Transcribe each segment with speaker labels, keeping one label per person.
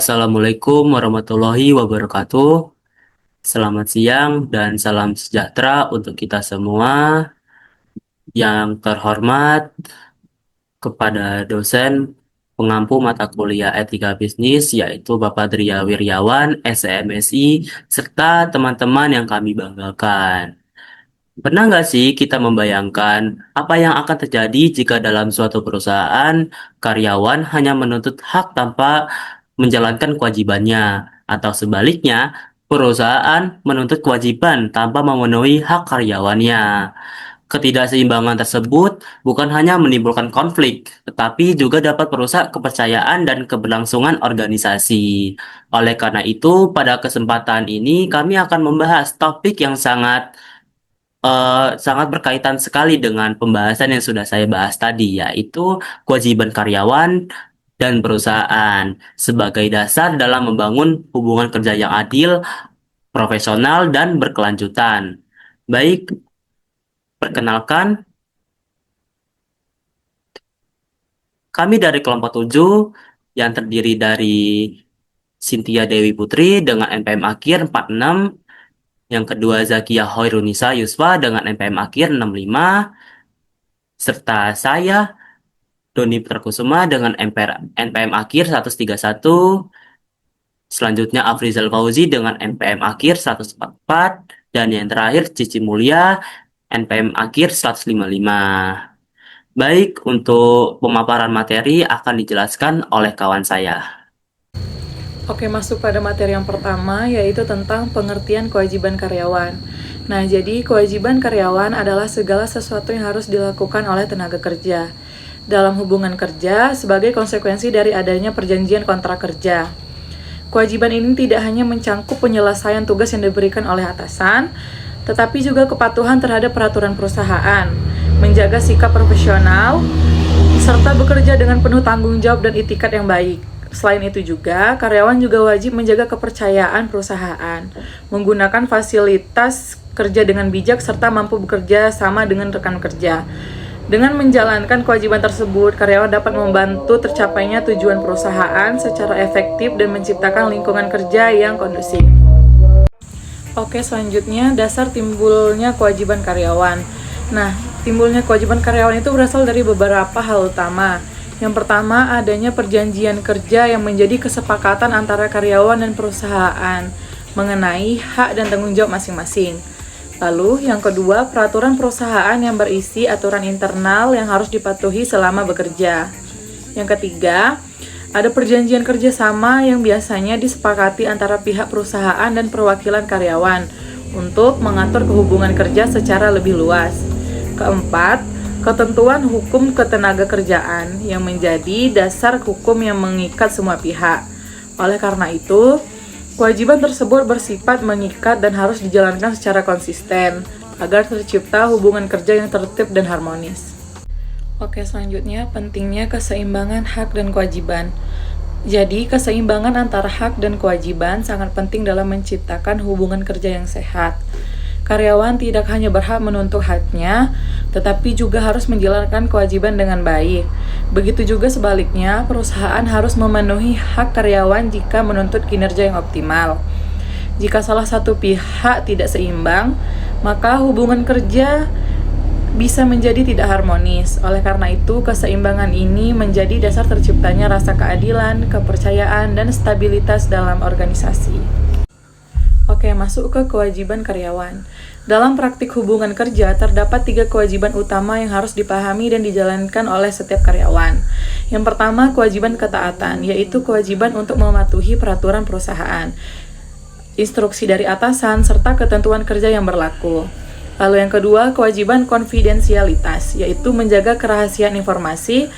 Speaker 1: Assalamualaikum warahmatullahi wabarakatuh. Selamat siang dan salam sejahtera untuk kita semua. Yang terhormat kepada dosen pengampu mata kuliah Etika Bisnis yaitu Bapak Dria Wiryawan, SMSI, serta teman-teman yang kami banggakan. Pernah nggak sih kita membayangkan apa yang akan terjadi jika dalam suatu perusahaan karyawan hanya menuntut hak tanpa menjalankan kewajibannya, atau sebaliknya perusahaan menuntut kewajiban tanpa memenuhi hak karyawannya? Ketidakseimbangan tersebut bukan hanya menimbulkan konflik, tetapi juga dapat merusak kepercayaan dan keberlangsungan organisasi. Oleh karena itu, pada kesempatan ini kami akan membahas topik yang sangat berkaitan sekali dengan pembahasan yang sudah saya bahas tadi, yaitu kewajiban karyawan dan perusahaan sebagai dasar dalam membangun hubungan kerja yang adil, profesional, dan berkelanjutan. Baik, perkenalkan, kami dari kelompok 7 yang terdiri dari Cynthia Dewi Putri dengan NPM akhir 46, yang kedua Zakia Hoirunisa Yusfa dengan NPM akhir 65, serta saya Doni Putrakusuma dengan NPM akhir 131, selanjutnya Afrizal Fauzi dengan NPM akhir 144, dan yang terakhir Cici Mulia NPM akhir 155. Baik, untuk pemaparan materi akan dijelaskan oleh kawan saya.
Speaker 2: Oke, masuk pada materi yang pertama, yaitu tentang pengertian kewajiban karyawan. Nah, jadi kewajiban karyawan adalah segala sesuatu yang harus dilakukan oleh tenaga kerja dalam hubungan kerja sebagai konsekuensi dari adanya perjanjian kontrak kerja. Kewajiban ini tidak hanya mencangkup penyelesaian tugas yang diberikan oleh atasan, tetapi juga kepatuhan terhadap peraturan perusahaan, menjaga sikap profesional, serta bekerja dengan penuh tanggung jawab dan itikat yang baik. Selain itu juga, karyawan juga wajib menjaga kepercayaan perusahaan, menggunakan fasilitas kerja dengan bijak, serta mampu bekerja sama dengan rekan kerja. Dengan menjalankan kewajiban tersebut, karyawan dapat membantu tercapainya tujuan perusahaan secara efektif dan menciptakan lingkungan kerja yang kondusif. Oke, selanjutnya dasar timbulnya kewajiban karyawan. Nah, timbulnya kewajiban karyawan itu berasal dari beberapa hal utama. Yang pertama, adanya perjanjian kerja yang menjadi kesepakatan antara karyawan dan perusahaan mengenai hak dan tanggung jawab masing-masing. Lalu, yang kedua, peraturan perusahaan yang berisi aturan internal yang harus dipatuhi selama bekerja. Yang ketiga, ada perjanjian kerjasama yang biasanya disepakati antara pihak perusahaan dan perwakilan karyawan untuk mengatur hubungan kerja secara lebih luas. Keempat, ketentuan hukum ketenaga kerjaan yang menjadi dasar hukum yang mengikat semua pihak. Oleh karena itu, kewajiban tersebut bersifat mengikat dan harus dijalankan secara konsisten agar tercipta hubungan kerja yang tertib dan harmonis. Oke, selanjutnya pentingnya keseimbangan hak dan kewajiban. Jadi, keseimbangan antara hak dan kewajiban sangat penting dalam menciptakan hubungan kerja yang sehat. Karyawan tidak hanya berhak menuntut haknya, tetapi juga harus menjalankan kewajiban dengan baik. Begitu juga sebaliknya, perusahaan harus memenuhi hak karyawan jika menuntut kinerja yang optimal. Jika salah satu pihak tidak seimbang, maka hubungan kerja bisa menjadi tidak harmonis. Oleh karena itu, keseimbangan ini menjadi dasar terciptanya rasa keadilan, kepercayaan, dan stabilitas dalam organisasi. Oke, masuk ke kewajiban karyawan. Dalam praktik hubungan kerja, terdapat 3 kewajiban utama yang harus dipahami dan dijalankan oleh setiap karyawan. Yang pertama, kewajiban ketaatan, yaitu kewajiban untuk mematuhi peraturan perusahaan, instruksi dari atasan, serta ketentuan kerja yang berlaku. Lalu yang kedua, kewajiban konfidensialitas, yaitu menjaga kerahasiaan informasi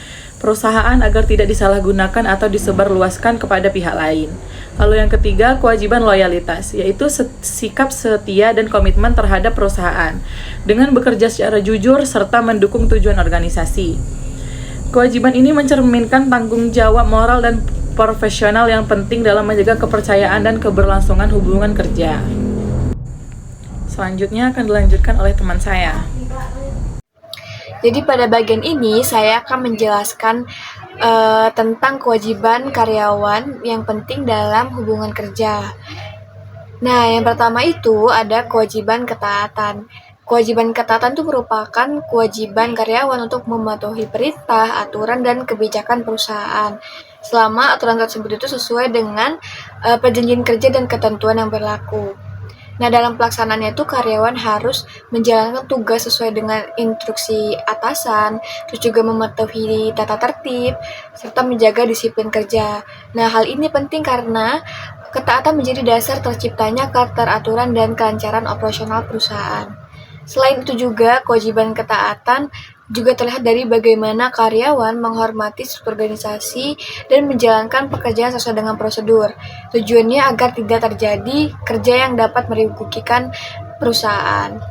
Speaker 2: perusahaan agar tidak disalahgunakan atau disebarluaskan kepada pihak lain. Lalu yang ketiga, kewajiban loyalitas, yaitu sikap setia dan komitmen terhadap perusahaan dengan bekerja secara jujur serta mendukung tujuan organisasi. Kewajiban ini mencerminkan tanggung jawab moral dan profesional yang penting dalam menjaga kepercayaan dan keberlangsungan hubungan kerja. Selanjutnya akan dilanjutkan oleh teman saya.
Speaker 3: Jadi pada bagian ini saya akan menjelaskan tentang kewajiban karyawan yang penting dalam hubungan kerja. Nah, yang pertama itu ada kewajiban ketaatan. Kewajiban ketaatan itu merupakan kewajiban karyawan untuk mematuhi perintah, aturan, dan kebijakan perusahaan. Selama aturan tersebut itu sesuai dengan perjanjian kerja dan ketentuan yang berlaku. Nah, dalam pelaksanaannya itu karyawan harus menjalankan tugas sesuai dengan instruksi atasan, terus juga mematuhi tata tertib, serta menjaga disiplin kerja. Nah, hal ini penting karena ketaatan menjadi dasar terciptanya keteraturan dan kelancaran operasional perusahaan. Selain itu juga, kewajiban ketaatan juga terlihat dari bagaimana karyawan menghormati struktur organisasi dan menjalankan pekerjaan sesuai dengan prosedur. Tujuannya agar tidak terjadi kerja yang dapat merugikan perusahaan.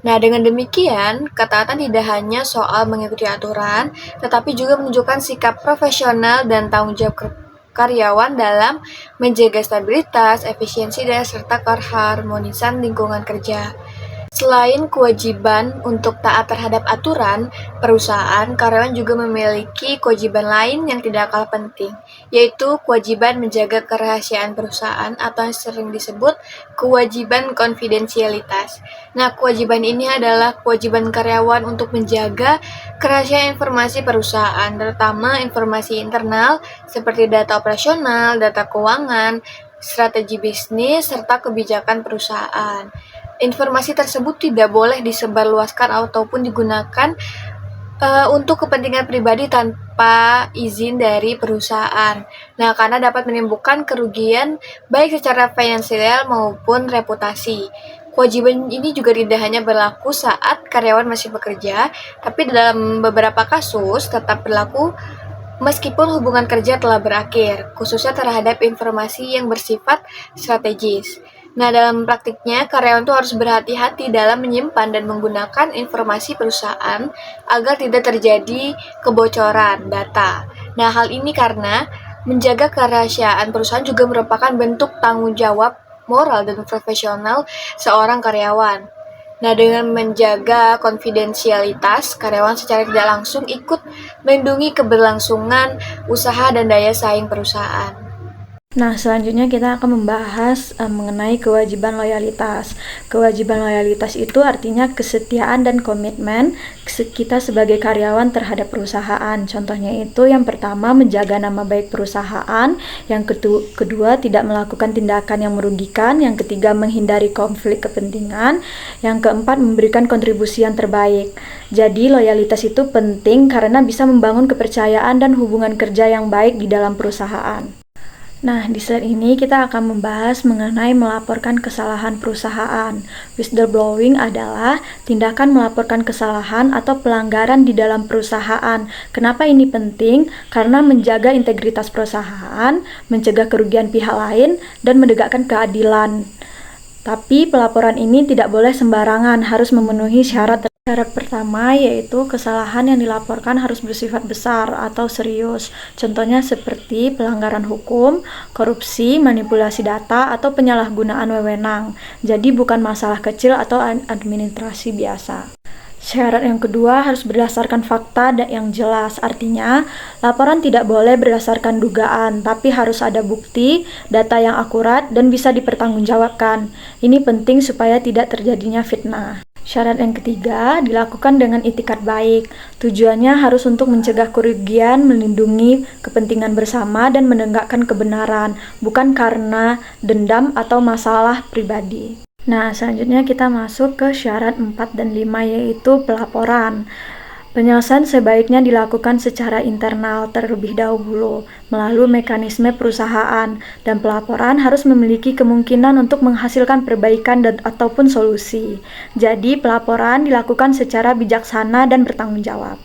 Speaker 3: Nah, dengan demikian, ketaatan tidak hanya soal mengikuti aturan, tetapi juga menunjukkan sikap profesional dan tanggung jawab karyawan dalam menjaga stabilitas, efisiensi, dan serta keharmonisan lingkungan kerja. Selain kewajiban untuk taat terhadap aturan perusahaan, karyawan juga memiliki kewajiban lain yang tidak kalah penting, yaitu kewajiban menjaga kerahasiaan perusahaan atau yang sering disebut kewajiban konfidensialitas. Nah, kewajiban ini adalah kewajiban karyawan untuk menjaga kerahasiaan informasi perusahaan, terutama informasi internal seperti data operasional, data keuangan, strategi bisnis, serta kebijakan perusahaan. Informasi tersebut tidak boleh disebarluaskan ataupun digunakan untuk kepentingan pribadi tanpa izin dari perusahaan. Nah, karena dapat menimbulkan kerugian baik secara finansial maupun reputasi. Kewajiban ini juga tidak hanya berlaku saat karyawan masih bekerja, tapi dalam beberapa kasus tetap berlaku meskipun hubungan kerja telah berakhir, khususnya terhadap informasi yang bersifat strategis. Nah, dalam praktiknya, karyawan itu harus berhati-hati dalam menyimpan dan menggunakan informasi perusahaan agar tidak terjadi kebocoran data. Nah, hal ini karena menjaga kerahasiaan perusahaan juga merupakan bentuk tanggung jawab moral dan profesional seorang karyawan. Nah, dengan menjaga konfidensialitas, karyawan secara tidak langsung ikut melindungi keberlangsungan usaha dan daya saing perusahaan.
Speaker 2: Nah, selanjutnya kita akan membahas mengenai kewajiban loyalitas. Kewajiban loyalitas itu artinya kesetiaan dan komitmen kita sebagai karyawan terhadap perusahaan. Contohnya itu yang pertama menjaga nama baik perusahaan, yang kedua tidak melakukan tindakan yang merugikan, yang ketiga menghindari konflik kepentingan, yang keempat memberikan kontribusi yang terbaik. Jadi loyalitas itu penting karena bisa membangun kepercayaan dan hubungan kerja yang baik di dalam perusahaan. Nah, di slide ini kita akan membahas mengenai melaporkan kesalahan perusahaan. Whistleblowing adalah tindakan melaporkan kesalahan atau pelanggaran di dalam perusahaan. Kenapa ini penting? Karena menjaga integritas perusahaan, mencegah kerugian pihak lain, dan menegakkan keadilan. Tapi pelaporan ini tidak boleh sembarangan, harus memenuhi syarat. Syarat pertama yaitu kesalahan yang dilaporkan harus bersifat besar atau serius. Contohnya seperti pelanggaran hukum, korupsi, manipulasi data, atau penyalahgunaan wewenang. Jadi bukan masalah kecil atau administrasi biasa. Syarat yang kedua harus berdasarkan fakta yang jelas. Artinya, laporan tidak boleh berdasarkan dugaan, tapi harus ada bukti, data yang akurat, dan bisa dipertanggungjawabkan. Ini penting supaya tidak terjadinya fitnah. Syarat yang ketiga dilakukan dengan itikat baik. Tujuannya harus untuk mencegah kerugian, melindungi kepentingan bersama, dan menegakkan kebenaran, bukan karena dendam atau masalah pribadi. Nah, selanjutnya kita masuk ke syarat 4 dan 5 yaitu pelaporan. Penyelesaian sebaiknya dilakukan secara internal terlebih dahulu melalui mekanisme perusahaan, dan pelaporan harus memiliki kemungkinan untuk menghasilkan perbaikan ataupun solusi. Jadi, pelaporan dilakukan secara bijaksana dan bertanggung jawab.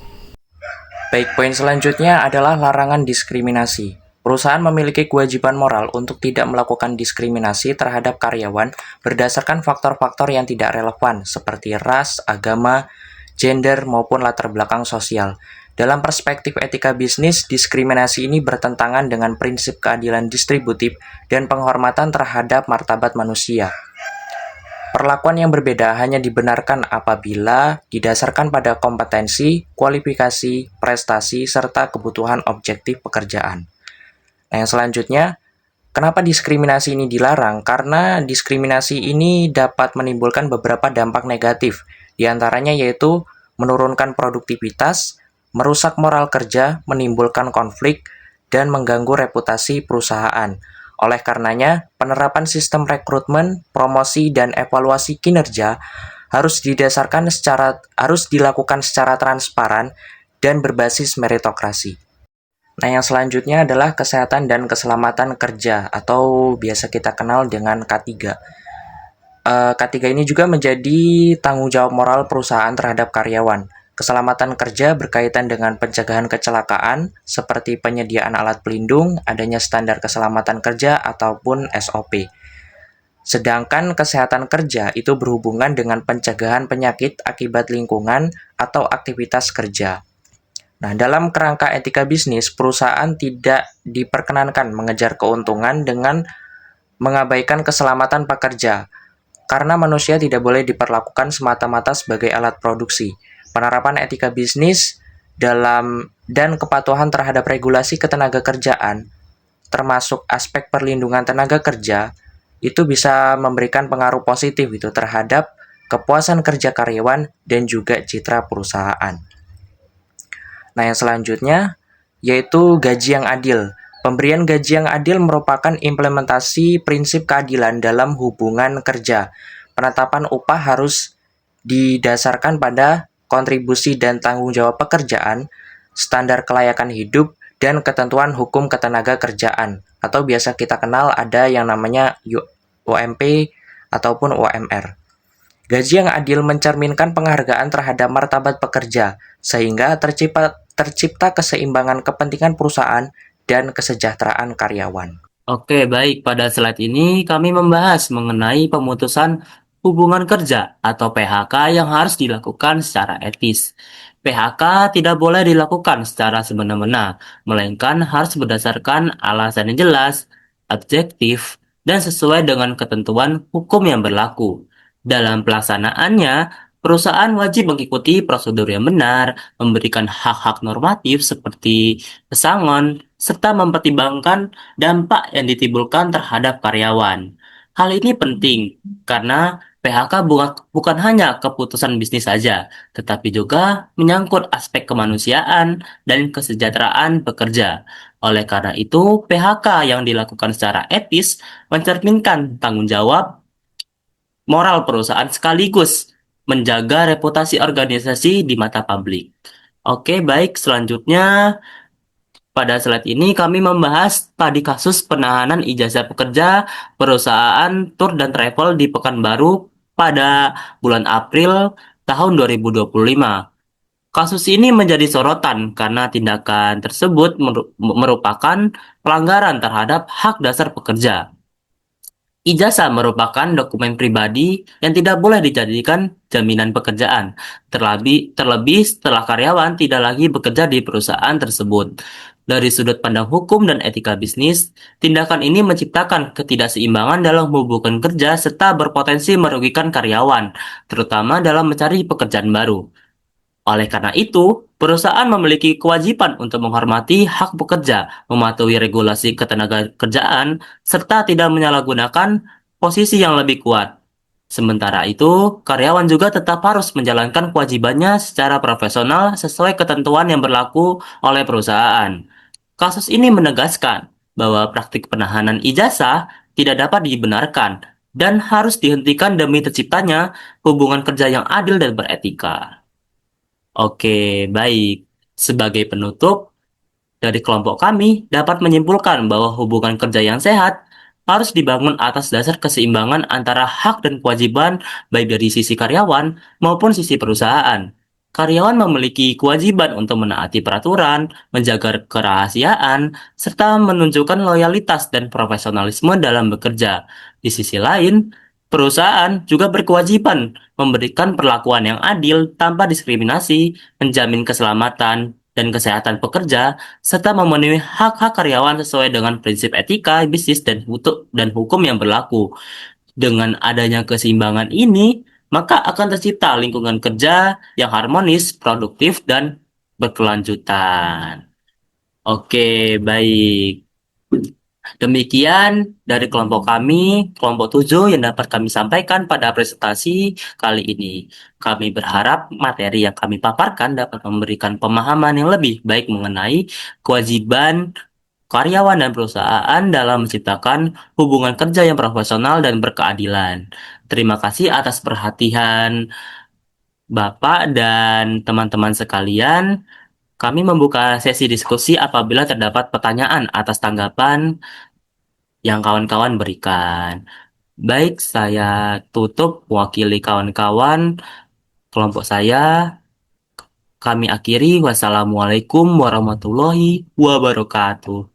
Speaker 4: Baik, poin selanjutnya adalah larangan diskriminasi. Perusahaan memiliki kewajiban moral untuk tidak melakukan diskriminasi terhadap karyawan berdasarkan faktor-faktor yang tidak relevan seperti ras, agama, gender, maupun latar belakang sosial. Dalam perspektif etika bisnis, diskriminasi ini bertentangan dengan prinsip keadilan distributif dan penghormatan terhadap martabat manusia. Perlakuan yang berbeda hanya dibenarkan apabila didasarkan pada kompetensi, kualifikasi, prestasi, serta kebutuhan objektif pekerjaan. Nah, yang selanjutnya, kenapa diskriminasi ini dilarang? Karena diskriminasi ini dapat menimbulkan beberapa dampak negatif, di antaranya yaitu menurunkan produktivitas, merusak moral kerja, menimbulkan konflik, dan mengganggu reputasi perusahaan. Oleh karenanya, penerapan sistem rekrutmen, promosi, dan evaluasi kinerja harus dilakukan secara transparan dan berbasis meritokrasi. Nah, yang selanjutnya adalah kesehatan dan keselamatan kerja atau biasa kita kenal dengan K3. K3 ini juga menjadi tanggung jawab moral perusahaan terhadap karyawan. Keselamatan kerja berkaitan dengan pencegahan kecelakaan seperti penyediaan alat pelindung, adanya standar keselamatan kerja ataupun SOP. Sedangkan kesehatan kerja itu berhubungan dengan pencegahan penyakit akibat lingkungan atau aktivitas kerja. Nah, dalam kerangka etika bisnis, perusahaan tidak diperkenankan mengejar keuntungan dengan mengabaikan keselamatan pekerja, karena manusia tidak boleh diperlakukan semata-mata sebagai alat produksi. Penerapan etika bisnis dan kepatuhan terhadap regulasi ketenagakerjaan, termasuk aspek perlindungan tenaga kerja, itu bisa memberikan pengaruh positif itu terhadap kepuasan kerja karyawan dan juga citra perusahaan. Nah, yang selanjutnya yaitu gaji yang adil. Pemberian gaji yang adil merupakan implementasi prinsip keadilan dalam hubungan kerja. Penetapan upah harus didasarkan pada kontribusi dan tanggung jawab pekerjaan, standar kelayakan hidup, dan ketentuan hukum ketenaga kerjaan. Atau biasa kita kenal ada yang namanya UMP ataupun UMR. Gaji yang adil mencerminkan penghargaan terhadap martabat pekerja, sehingga tercipta keseimbangan kepentingan perusahaan dan kesejahteraan karyawan.
Speaker 1: Oke, baik. Pada slide ini kami membahas mengenai pemutusan hubungan kerja atau PHK yang harus dilakukan secara etis. PHK tidak boleh dilakukan secara semena-mena, melainkan harus berdasarkan alasan yang jelas, objektif, dan sesuai dengan ketentuan hukum yang berlaku. Dalam pelaksanaannya, perusahaan wajib mengikuti prosedur yang benar, memberikan hak-hak normatif seperti pesangon, serta mempertimbangkan dampak yang ditimbulkan terhadap karyawan. Hal ini penting karena PHK bukan hanya keputusan bisnis saja, tetapi juga menyangkut aspek kemanusiaan dan kesejahteraan pekerja. Oleh karena itu, PHK yang dilakukan secara etis mencerminkan tanggung jawab moral perusahaan sekaligus menjaga reputasi organisasi di mata publik. Oke, baik. Selanjutnya, pada slide ini kami membahas tadi kasus penahanan ijazah pekerja perusahaan tour dan travel di Pekanbaru pada bulan April tahun 2025. Kasus ini menjadi sorotan karena tindakan tersebut merupakan pelanggaran terhadap hak dasar pekerja. Ijazah merupakan dokumen pribadi yang tidak boleh dijadikan jaminan pekerjaan, terlebih setelah karyawan tidak lagi bekerja di perusahaan tersebut. Dari sudut pandang hukum dan etika bisnis, tindakan ini menciptakan ketidakseimbangan dalam hubungan kerja serta berpotensi merugikan karyawan, terutama dalam mencari pekerjaan baru. Oleh karena itu, perusahaan memiliki kewajiban untuk menghormati hak pekerja, mematuhi regulasi ketenagakerjaan, serta tidak menyalahgunakan posisi yang lebih kuat. Sementara itu, karyawan juga tetap harus menjalankan kewajibannya secara profesional sesuai ketentuan yang berlaku oleh perusahaan. Kasus ini menegaskan bahwa praktik penahanan ijazah tidak dapat dibenarkan dan harus dihentikan demi terciptanya hubungan kerja yang adil dan beretika. Oke, baik. Sebagai penutup, dari kelompok kami dapat menyimpulkan bahwa hubungan kerja yang sehat harus dibangun atas dasar keseimbangan antara hak dan kewajiban baik dari sisi karyawan maupun sisi perusahaan. Karyawan memiliki kewajiban untuk menaati peraturan, menjaga kerahasiaan, serta menunjukkan loyalitas dan profesionalisme dalam bekerja. Di sisi lain, perusahaan juga berkewajiban memberikan perlakuan yang adil tanpa diskriminasi, menjamin keselamatan dan kesehatan pekerja, serta memenuhi hak-hak karyawan sesuai dengan prinsip etika, bisnis, dan hukum yang berlaku. Dengan adanya keseimbangan ini, maka akan tercipta lingkungan kerja yang harmonis, produktif, dan berkelanjutan. Oke, baik. Demikian dari kelompok kami, kelompok 7 yang dapat kami sampaikan pada presentasi kali ini. Kami berharap materi yang kami paparkan dapat memberikan pemahaman yang lebih baik mengenai kewajiban karyawan dan perusahaan dalam menciptakan hubungan kerja yang profesional dan berkeadilan. Terima kasih atas perhatian Bapak dan teman-teman sekalian. Kami membuka sesi diskusi apabila terdapat pertanyaan atas tanggapan yang kawan-kawan berikan. Baik, saya tutup mewakili kawan-kawan kelompok saya. Kami akhiri. Wassalamualaikum warahmatullahi wabarakatuh.